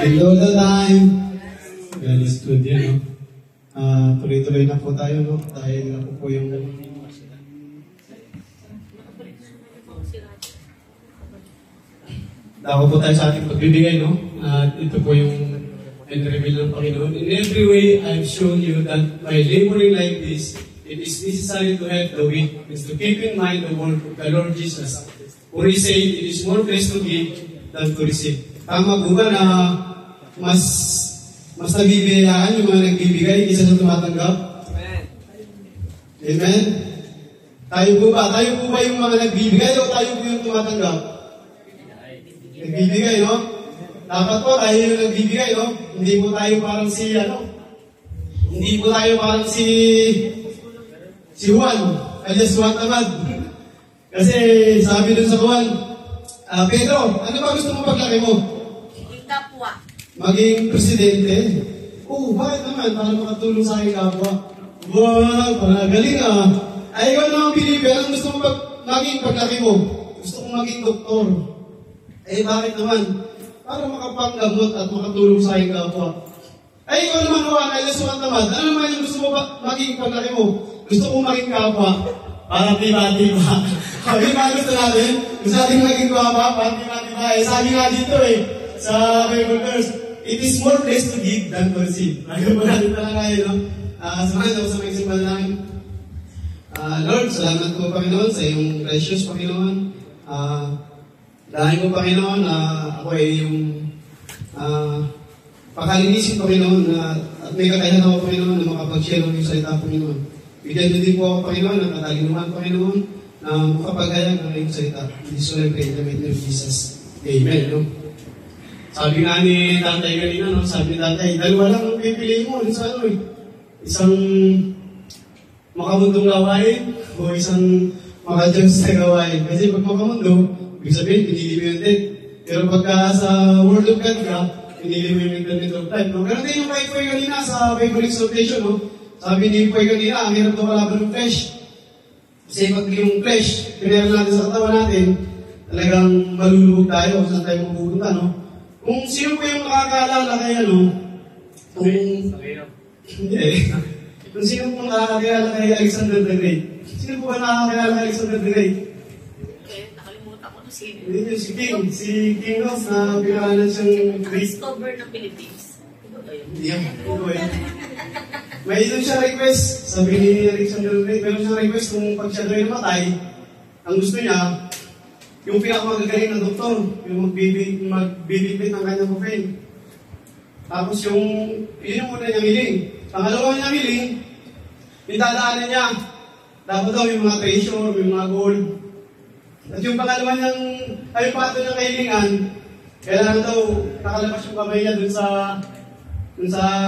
And all the time. God is good yan, no? Tuloy-tuloy na po tayo, no? Dahil ako po yung... Dako po tayo sa ating pagbibigay, no? Ito po yung reveal ng Panginoon. In every way, I've shown you that by laboring like this, it is necessary to help the weak, is to keep in mind the word of the Lord Jesus. For he said, it is more blessed to give than to receive. Tama po ba na mas nabibigayaan yung mga nagbibigay kaysa sa tumatanggap? Amen. Amen? Tayo po ba yung mga nagbibigay o tayo po yung tumatanggap? Nagbibigay, no? Dapat po tayo yung nagbibigay, no? Hindi po tayo parang hindi po tayo parang si Juan, alias Juan Tamad. Kasi sabi dun sa Juan, Pedro, ano ba gusto mo paglaki mo? Maging kapwa. Maging presidente? Bakit naman? Para makatulong sa aking kapwa. Parang galing Ay, ikaw naman, Felipe, anong gusto mo maging paglaki mo? Gusto kong maging doktor. Bakit naman? Para makapanggamot at makatulong sa aking kapwa. Ay, ikaw naman, Juan, alias Juan Tamad, ano naman yung gusto mo maging paglaki mo? Gusto kong maging kapwa. Para tiba-tiba. Diba gusto natin? Gusto natin maging kapwa, para tiba-tiba. Sabi nga dito sa Bible verse, it is more blessed to give than to receive. Ayaw po natin talaga no? Samahan ako sa mga simbal namin. Lord, salamat po, Panginoon, sa iyong precious, Panginoon. Dahil po, Panginoon, ako ay yung pakalinisin, Panginoon, at may kakayahan ako, Panginoon, na makapag-share ng iyong salita, Panginoon. Bigyan niyo din po ako, Panginoon, ng katalinuhan, Panginoon, na makapagayag ng iyong salita. Hindi so lang pray in the name of Jesus. Amen, no? Sabi nga ni Tatay kanina, no? Sabi ni Tatay, dalawa lang ang pipiliin mo, isang makamundong gawain o isang makadiyos na gawain. Kasi pag makamundo, ibig sabihin, pinili mo yung death. Pero pagka sa Word of God ka, pinili mo yung internet of life. No? Ganun din yung kay Poy kanina sa Bible exhortation. No? Sabi ni Poy kanina, ang hirap na kalaban ng flesh. Kasi pag yung flesh, pinayang natin sa katawan natin, talagang malulubog tayo, saan tayo mapupunta, no? Kung sino po yung nakakaalala kay kung sino po nakakakilala kay Alexander the Great? Sino po ba nakakakilala kay Alexander the Great? Nakalimutan ko na sino. Si King Ross na pinakalan siyang Great. Discover ng Philippines. May doon siya request, sabi ni Alexander the Great, meron siya request kung pag siya doon namatay, ang gusto niya, yung pinakamagagaling na doktor, yung magbibigbit ng kanyang papel. Tapos yun yung muna niyang hiling. Pangalawa niyang hiling, yung dadaanan niya, dapat daw yung mga treasure, yung mga gold. At yung pangalawa niyang, ay pato niyang kahilingan, kailangan daw nakalabas yung kamay niya dun sa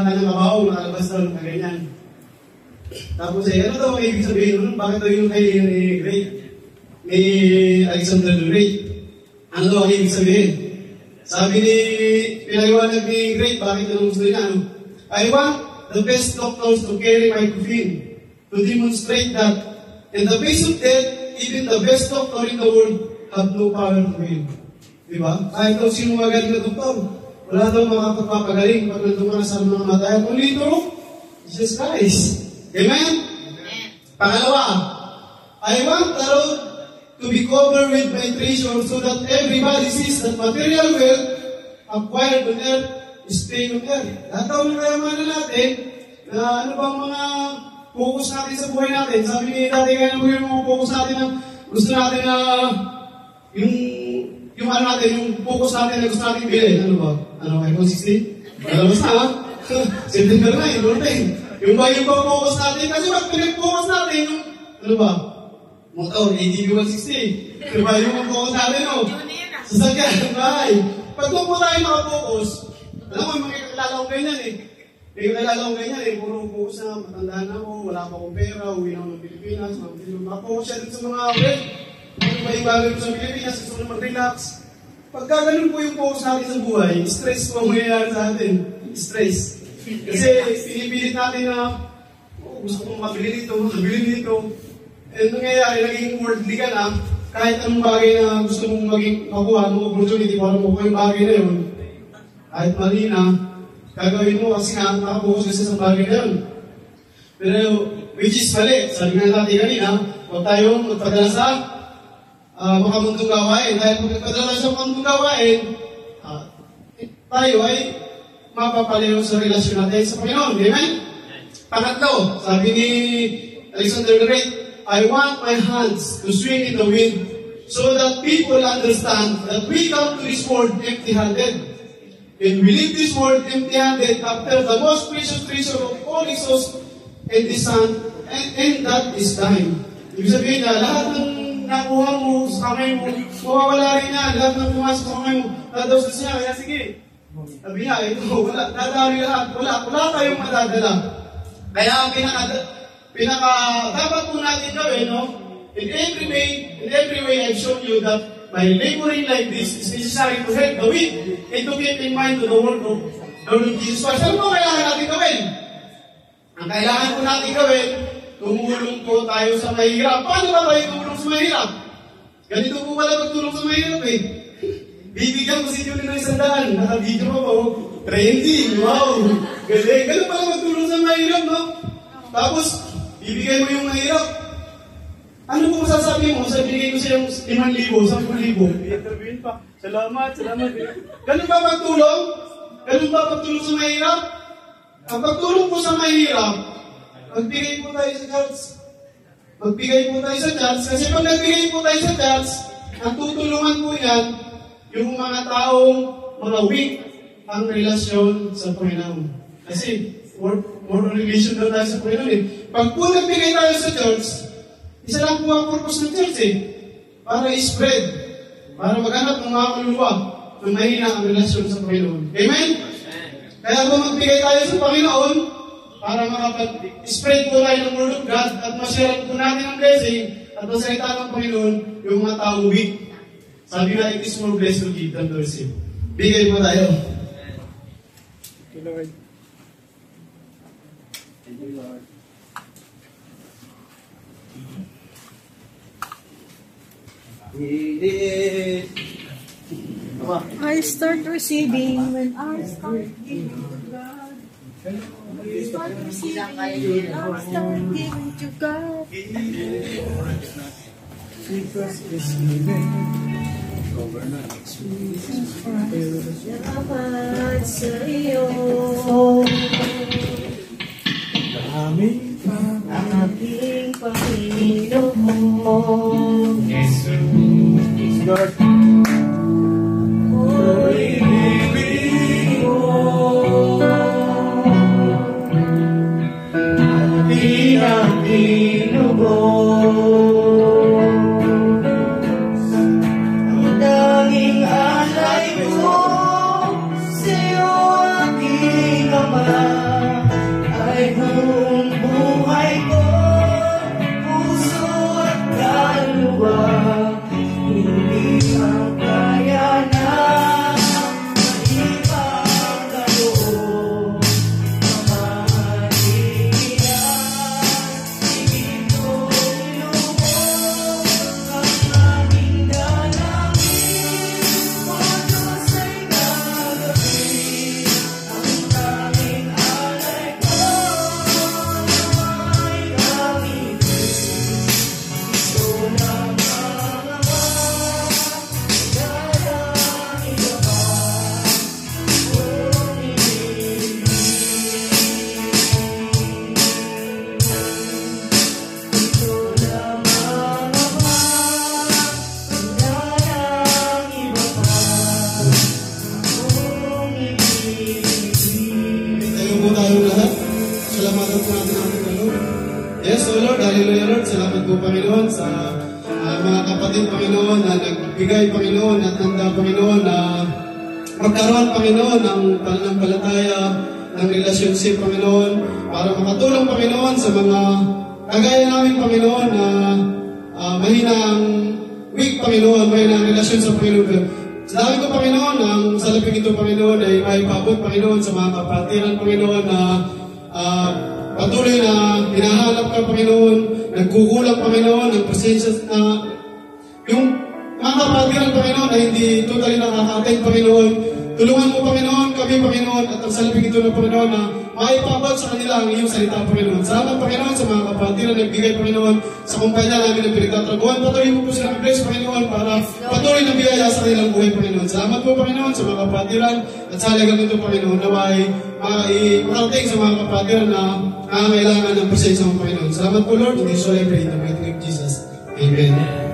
kanyang kabaw, nakalabas daw ng kaganyan. Tapos ano daw ang ibig sabihin nun? Bakit daw yung kahilingan ni Alexander the Great? Ano daw ang ibig sabihin? Sabi ni pinaliwanag ni Great, bakit anong gusto niya? I want the best doctors to carry my coffin to demonstrate that in the face of death, even the best doctor in the world have no power to heal. Diba? Kahit daw sino magaling na doktor, wala daw makapagpapagaling pag nandun ka na sa mga matay. Only through Jesus Christ. Amen? Pangalawa, I want the road to be covered with my treasure so that everybody sees that material wealth acquired on earth is staying on earth. Lahat daw ng kayamanan natin, na ano bang mga focus natin sa buhay natin. Sabi ni dati kaya naman yung mga focus natin na gusto natin na yung ano natin, yung focus natin na gusto natin bilhin. Ano ba? Ano, iPhone 16? Malabas na, ha? September na, yung routine. Yung ba yung focus natin? Kasi pag pinag-focus natin, yung, ano ba? Motor, ATV 160. Diba yung focus natin, no? Sasagyan, yung bahay. Pag doon po tayo nakapokus, alam mo, may kakilala ko ganyan May kakilala ko ganyan puro focus na, matandaan na ako, wala pa akong pera, uwi na ako ng Pilipinas, nakapokus siya din sa mga awet. Ano ba yung bagay ko sa Pilipinas, gusto ko na mag-relax. Pagka ganun po yung focus natin sa buhay, stress po ang mangyayari sa atin. Stress. Kasi pinipilit natin na, gusto kong makabili nito. Nangyayari, naging worldly ka na, kahit anong bagay na gusto mong makuha, anong opportunity para makuha yung bagay na yun, kahit mali na, gagawin mo kasi nga nakabukas kasi sa bagay na yun. Pero, which is mali. Sabi nga natin kanina, huwag tayong magpadala sa makamundong gawain. Dahil kung nagpadala sa makamundong gawain, tayo ay mapapalayo sa relasyon natin sa Panginoon. Amen? Pangatlo, sabi ni Alexander the Great, I want my hands to swing in the wind so that people understand that we come to this world empty-handed. And we leave this world empty-handed after the most precious treasure of all exhaust and the sun, and that is time. Ibig sabihin na, lahat ng nakuha mo sa kamay mo, mawawala rin yan. Lahat ng pumasok sa kamay mo, dadawsas niya. Kaya sige, sabi niya, ito, wala, dadami lahat. Wala tayong madadala. Kaya ang dapat po natin gawin, no? In every way, I've shown you that by laboring like this is necessary to help the weak and to keep in mind to the word of the Lord Jesus Christ. Ano po kailangan natin gawin? Ang kailangan po natin gawin, tumulong po tayo sa mahirap. Paano ba tayo tumulong sa mahirap? Ganito po pala magtulong sa mahirap eh. Bibigyan ko si Julie ng 100. Naka-video pa po. Trending, wow. Galing. Ganun pala magtulong sa mahirap, no? Tapos, bibigay mo yung mahirap. Ano po masasabi mo? Sabihin ko siya yung 5,000, 10,000. I-interviewin pa. Salamat. Ganun ba magtulong? Ganun ba magtulong sa mahirap? Ang pagtulong po sa mahirap, magbigay po tayo sa church. Magbigay po tayo sa church. Kasi pag nagbigay po tayo sa church, ang tutulungan po yan, yung mga taong mga weak ang relasyon sa Panginoon. Kasi, more on relation daw tayo sa Panginoon eh. Pag po nagbigay tayo sa church, isa lang po ang purpose ng church eh. Para i-spread. Para maghanap ng mga kaluluwa na mahina ang relasyon sa Panginoon. Amen? Kaya kung magbigay tayo sa Panginoon, para makapag-spread po tayo ng word of God at ma-share po natin ang blessing at masalita ng Panginoon yung mga tao weak. Sabi nga, it is more blessed to give than to receive. Bigay mo tayo. Thank you, Lord. Thank you, Lord. I start receiving when I start giving to God. I start receiving when I start giving to God. Jesus is living. Salamat sa iyo. Aking Panginoon. Jesus. God. Panginoon, sa mga kapatid, Panginoon, na nagbigay, Panginoon, at handa, Panginoon, na magkaroon, Panginoon, ng pananampalataya, ng relationship, Panginoon, para makatulong, Panginoon, sa mga kagaya namin, Panginoon, na mahina ang weak, Panginoon, mahina ang relasyon sa Panginoon. Sa dami ko, Panginoon, ang salaping ito, Panginoon, ay may paabot, Panginoon, sa mga kapatiran, Panginoon, na patuloy na hinahanap ka, Panginoon, nagkukulang, Panginoon, ng presensya na yung mga kapatiran, Panginoon, na hindi totally nakaka-attend, Panginoon, Tulungan mo, Panginoon, kami, Panginoon, at ang salaping ito ng Panginoon na maipabot sa kanila ang iyong salita, Panginoon. Salamat, Panginoon, sa mga kapatid na nagbigay, Panginoon, sa kumpanya namin ng pinagtatrabuhan. Patuloy mo po silang bless, Panginoon, para patuloy na biyaya sa kanilang buhay, Panginoon. Salamat po, Panginoon, sa mga kapatiran at sa halagang ito, Panginoon, na makarating sa mga kapatiran na nangangailangan ng pasensya ng Panginoon. Salamat po, Lord. In Jesus' name I pray in the mighty name of Jesus. Amen.